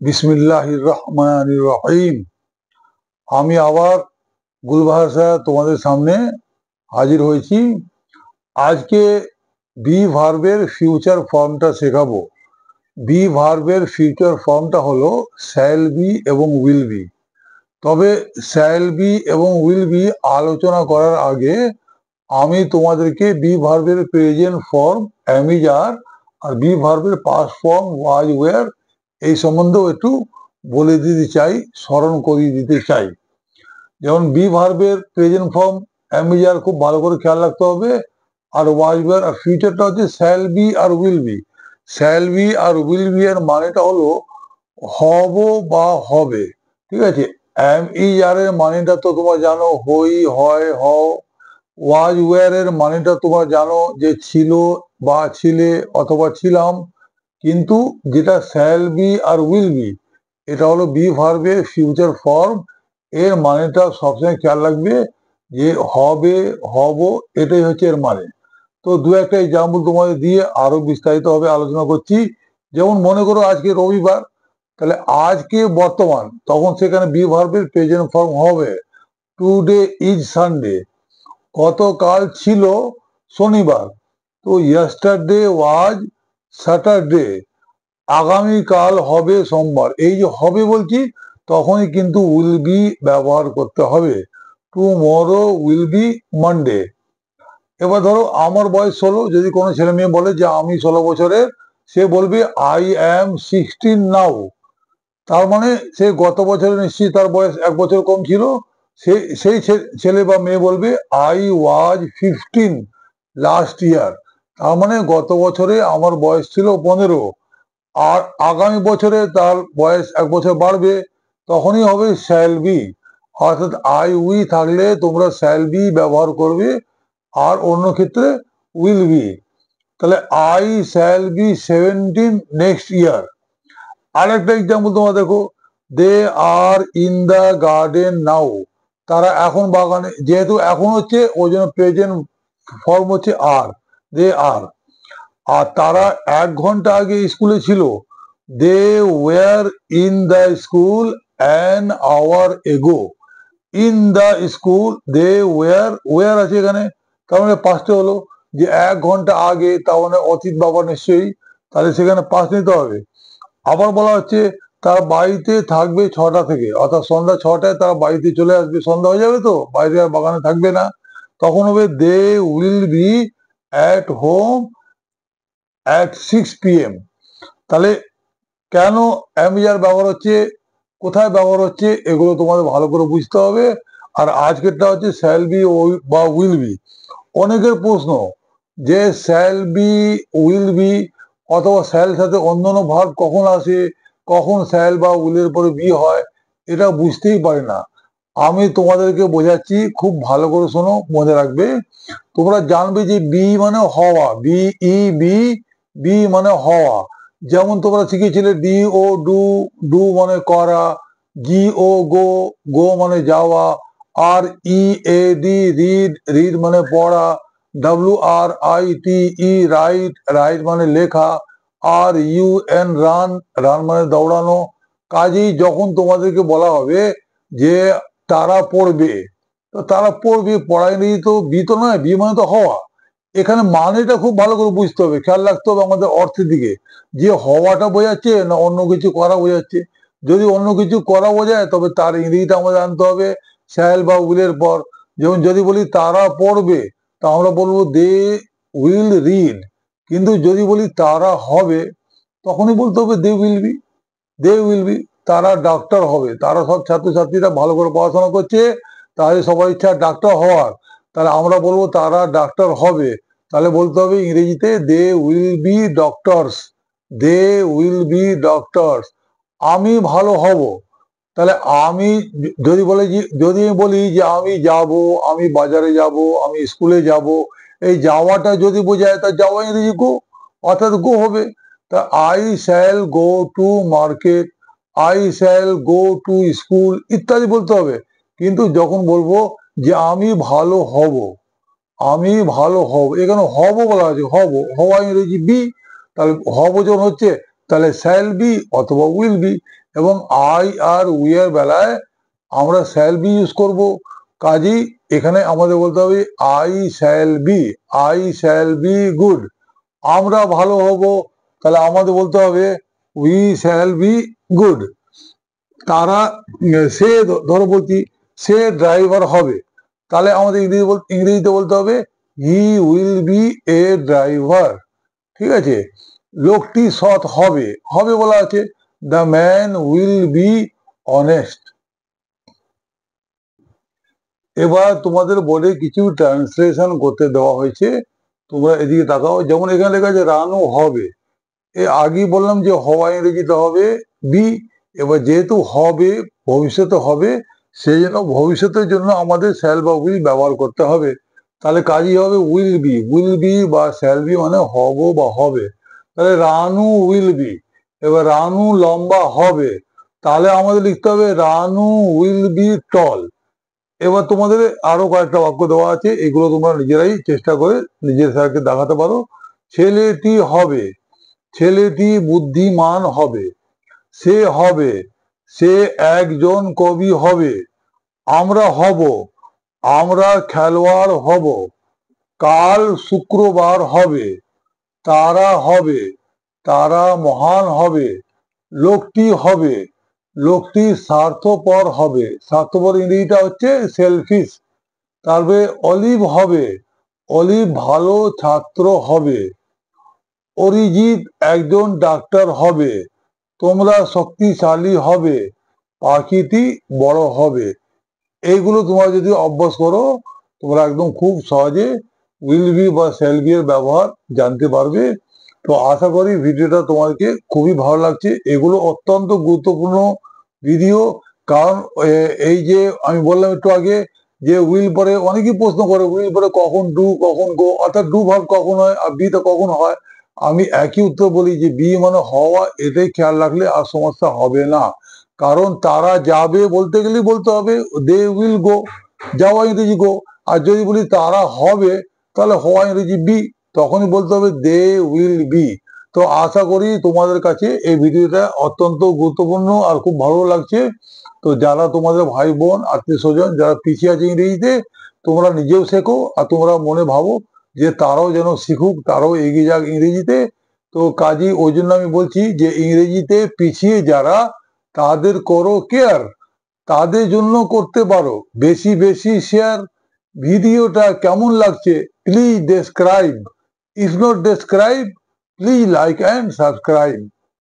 বিসমিল্লাহির রহমানির রহিম। আমি আবার গুলবাহার তোমাদের সামনে হাজির হয়েছি। আজকে বি ভার্বের ফিউচার ফর্মটা শেখাবো। বি ভার্বের ফিউচার ফর্মটা হলো শ্যাল বি এবং উইল বি। তবে শ্যাল বি এবং উইল বি আলোচনা করার আগে আমি তোমাদেরকে বি ভার্বের প্রেজেন্ট ফর্ম অ্যামিজার আর বি ভার্বের পাস্ট ফর্ম ওয়াজ ওয়্যার এই সম্বন্ধেও একটু বলে দিতে চাই, স্মরণ করিয়ে দিতে চাই। যেমন বি ভার্বের প্রেজেন্ট ফর্ম অ্যামিজার খুব ভালো করে খেয়াল রাখতে হবে, আর ওয়াজ ওয়্যার আর ফিউচারটা হচ্ছে শ্যাল বি আর উইল বি। শ্যাল বি আর উইল বি এর মানেটা হলো হব বা হবে, ঠিক আছে। অ্যামিজার এর মানেটা তো তোমরা জানো, হই, হয়, হও। ওয়াজ ওয়্যার এর মানেটা তোমরা জানো যে ছিল বা ছিলে অথবা ছিলাম। কিন্তু যেটা শ্যাল বি আর উইল বি, এটা হলো বি ভার্বের ফিউচার ফর্ম। এর মানেটা সবসময় খেয়াল রাখবে যে হবে, হব, এটাই হচ্ছে এর মানে। তো দু একটা এক্সাম্পল তোমাদের দিয়ে আরো বিস্তারিত ভাবে আলোচনা করছি। যেমন মনে করো আজকে রবিবার, তাহলে আজকে বর্তমান, তখন সেখানে বি ভার্বের প্রেজেন্ট ফর্ম হবে টুডে ইজ সানডে। গতকাল ছিল শনিবার, তো ইয়েস্টারডে ওয়াজ স্যাটারডে। আগামীকাল হবে সোমবার। এই যে হবে বলছি, তখনই কিন্তু উইল বি ব্যবহার করতে হবে। Tomorrow will be Monday. এবার ধরো আমার বয়স 16, যদি কোনো ছেলে মেয়ে বলে যে আমি 16 বছরের, সে বলবে আই অ্যাম 16 নাও। তার মানে সে গত বছরে নিশ্চয়ই তার বয়স 1 বছর কম ছিল। সেই ছেলে বা মেয়ে বলবে আই ওয়াজ 15 লাস্ট ইয়ার। তার মানে গত বছরে আমার বয়স ছিল 15, আর আগামী বছরে তার বয়স 1 বছর বাড়বে, তখনই হবে শ্যাল বি। অর্থাৎ আই উই থাকলে তোমরা শ্যাল বি ব্যবহার করবে, আর অন্য ক্ষেত্রে উইল বি। তাহলে I shall be 17 next year. আরেকটা এক্সাম্পল তোমরা দেখো, দে আর ইন দ্য গার্ডেন নাও। তারা এখন বাগানে, যেহেতু এখন হচ্ছে ওই জন্য প্রেজেন্ট ফর্ম হচ্ছে আর, দে আর। আর তারা 1 ঘন্টা আগে স্কুলে ছিল, they were in the school an hour ago. In the school, they were আছে এখানে, তার মানে পাঁচটা হলো যে 1 ঘন্টা আগে, তার মানে অতীত বাবা নিশ্চয়ই, তাহলে সেখানে পাঁচ নিতে হবে। আবার বলা হচ্ছে তার বাড়িতে থাকবে 6টা থেকে, অর্থাৎ সন্ধ্যা 6টায় তারা বাড়িতে চলে আসবে। সন্ধ্যা হয়ে যাবে তো, বাইরে আর বাগানে থাকবে না, তখন হবে they will be at home at 6 PM। তাহলে কেন অ্যামিজার ব্যবহার হচ্ছে, কোথায় ব্যবহার হচ্ছে, এগুলো তোমাদের ভালো করে বুঝতে হবে। আর আজকেরটা হচ্ছে শ্যাল বি বা উইল বি। অনেকের প্রশ্ন যে শ্যাল বি, উইল বি অথবা শ্যাল সাথে অন্যান্য ভার্ব কখন আসে, কখন শ্যাল বা উইলের পরে বি হয়, এটা বুঝতেই পারে না। আমি তোমাদেরকে বোঝাচ্ছি, খুব ভালো করে শোনো, মনে রাখবে। তোমরা জানবে যে বি মানে হওয়া, বি ই বি, বি মানে হওয়া। যেমন তোমরা শিখেছিলে ডি ও ডু, ডু মানে করা, জি ও গো, গো মানে যাওয়া, R E A D read, read মানে পড়া, W R I T E write, write মানে লেখা, R U N run, run মানে দৌড়ানো। কাজেই যখন তোমাদেরকে বলা হবে যে তারা পড়বে, তো তারা পড়বে, পড়ায়নি তো বি তো নয়, বি মানে তো হওয়া। এখানে মানেটা খুব ভালো করে বুঝতে হবে, খেয়াল রাখতে হবে আমাদের অর্থের দিকে, যে হওয়াটা বোঝাচ্ছে না অন্য কিছু করা বোঝাচ্ছে। যদি অন্য কিছু করা বোঝায়, তবে তার ইংরেজিটা আমাদের আনতে হবে শ্যাল বা উইলের পর। যেমন যদি বলি তারা পড়বে, তা আমরা বলবো দে উইল রিড। কিন্তু যদি বলি তারা হবে, তখনই বলতে হবে they will be, they will be. তারা ডাক্তার হবে, তারা সব ছাত্রছাত্রীরা ভালো করে পড়াশোনা করছে, তাদের সবার ইচ্ছা ডাক্তার হওয়ার, তাহলে আমরা বলবো তারা ডাক্তার হবে। তাহলে বলতে হবে ইংরেজিতে they will be doctors, they will be doctors. আমি ভালো হব, তাহলে আমি যদি বলে যে, যদি আমি বলি যে আমি যাব, আমি বাজারে যাব, আমি স্কুলে যাব, এই যাওয়াটা যদি বোঝায়, তা যাওয়া ইংরেজি গো, অর্থাৎ গো হবে। তা I shall go to market, I shall go to school ইত্যাদি বলতে হবে। কিন্তু যখন বলবো যে আমি ভালো হব, আমি ভালো হব, এখানে হব বলা আছে, হব, হওয়া ইংরেজি বি। তাহলে হব যখন হচ্ছে, তাহলে শ্যাল বি অথবা উইল বি। এবং আই আর উই এর বেলায় আমরা শ্যাল বি ইউজ করব। কাজেই এখানে আমাদের বলতে হবে আই শ্যাল বি গুড, আমরা ভালো হব। তাহলে আমাদের বলতে হবে উই শ্যাল বি গুড। তারা সে ধরো বলছি সে ড্রাইভার হবে, তাহলে আমাদের ইংরেজিতে বলতে হবে he will B A driver. ঠিক আছে, লোকটি সৎ হবে, হবে বলা আছে the man will be honest. এবার তোমাদের বোর্ডে কিছু ট্রান্সলেশন করতে দেওয়া হয়েছে, তোমরা এদিকে তাকাও। যেমন এখানে লেখা আছে রানু হবে, আগেই বললাম যে হওয়া ইংরেজিতে হবে বি। এবার যেহেতু হবে ভবিষ্যতে হবে, সেই জন্য ভবিষ্যতের জন্য আমাদের শ্যাল বা উইল ব্যবহার করতে হবে। তাহলে কাজই হবে উইল বি বা শ্যাল বি মানে হব বা হবে। তাহলে রানু উইল বি, এবার রানু লম্বা হবে, তাহলে আমাদের লিখতে হবে রানু উইল বি টল। এবার তোমাদের আরো কয়েকটা বাক্য দেওয়া আছে, এগুলো তোমরা নিজেরাই চেষ্টা করে নিজের স্যারকে দেখাতে পারো। ছেলেটি হবে, ছেলেটি বুদ্ধিমান হবে, সে একজন কবি হবে, আমরা হব, আমরা খেলোয়াড় হব, কাল শুক্রবার হবে, হবে, তারা মহান হবে, লোকটি স্বার্থপর হবে, স্বার্থপর ইংরেজিটা হচ্ছে সেলফিশ। তারপরে অলিভ হবে, অলিভ ভালো ছাত্র হবে, অরিজিৎ একজন ডাক্তার হবে, তোমরা শক্তিশালী হবে, পাখিটি বড় হবে। এইগুলো তোমরা যদি অভ্যাস করো, তোমরা একদম খুব সহজে উইল বি বা শ্যাল বি এর ব্যবহার জানতে পারবে। তো আশা করি ভিডিওটা তোমাদেরকে খুবই ভালো লাগছে। এগুলো অত্যন্ত গুরুত্বপূর্ণ ভিডিও, কারণ এই যে আমি বললাম একটু আগে যে উইল পরে অনেকেই প্রশ্ন করে উইল পরে কখন ডু কখন গো, অর্থাৎ ডু ভার্ব কখন হয় আর বি তে কখন হয়। আমি একই উত্তর বলি যে বি মানে হওয়া, এটাই খেয়াল রাখলে আর সমস্যা হবে না। কারণ তারা যাবে বলতে গেলে বলতে হবে দে উইল গো, যাওয়া ইংরেজি গো। আর যদি বলি তারা হবে, তাহলে হওয়া ইংরেজি বি, তখনই বলতে হবে দে উইল বি। তো আশা করি তোমাদের কাছে এই ভিডিওটা অত্যন্ত গুরুত্বপূর্ণ আর খুব ভালো লাগছে। তো যারা তোমাদের ভাই বোন আত্মীয় স্বজন যারা পিছিয়ে আছে ইংরেজিতে, তোমরা নিজেও শেখো আর তোমরা মনে ভাবো যে তারাও যেন শিখুক, তারাও এগিয়ে যাক ইংরেজিতে। তো কাজী ওই জন্য আমি বলছি যে ইংরেজিতে পিছিয়ে যারা, তাদের করো কেয়ার, তাদের জন্য করতে পারো বেশি বেশি শেয়ার। ভিডিওটা কেমন লাগছে please describe, if not describe please like and subscribe.